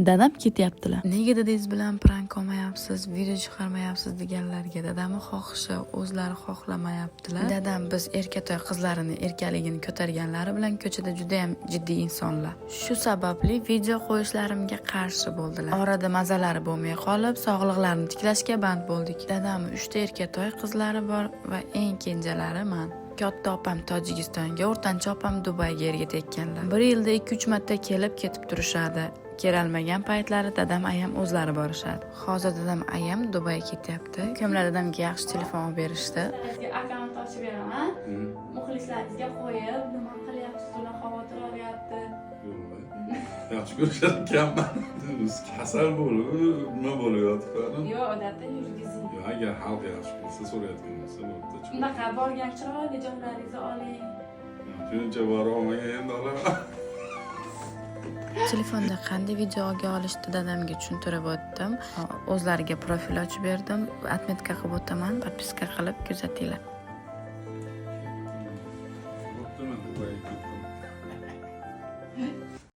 Dadam ketyaptilar. Nega dadangiz bilan prank olmayapsiz, video chiqarmayapsiz deganlarga dadamni xohishi o'zlari xohlamayaptilar. Dadam biz erkatoy qizlarini erkaligini ko'targanlari bilan ko'chada juda ham jiddiy insonlar. Shu sababli video qo'yishlarimga qarshi bo'ldilar. Orada mazalari bo'lmay qolib, sog'liqlarini tiklashga band bo'ldik. Dadamning 3 ta erkatoy qizlari bor va eng kenjalari men. Katta opam Tojikistonga, o'rtancha opam Dubayga erga tekkanlar. Bir yilda 2-3 marta kelib ketib turishadi. Kelolmagan paytlari dadam ayam o'zlari borishadi. Hozir dadam ayam Dubayga ketyapti. Kimlar dadamga yaxshi telefon olib berishdi. Sizga akkaunt ochib beraman. Muxlislaringizga qo'yib, nima qilyapsiz, ular xavotir olyapti. Yaxshi ko'rishar ekanman. Kasal bo'lib, nima bo'layotdi? Yo'q, odatda yurgizing. Agar xalq yaxshi bo'lsa, so'rayotgan bo'lsa, bo'pti. Unaqa borgan chiroyli joylaringizni oling. Shuncha bor olmagan endi olaman. Telefonda qanday videoga olishni dadamga tushuntirib o'tdim. O'zlariga profil ochib berdim. Отметка qilib o'taman. Подписка qilib kuzatinglar. Bo'ptimi?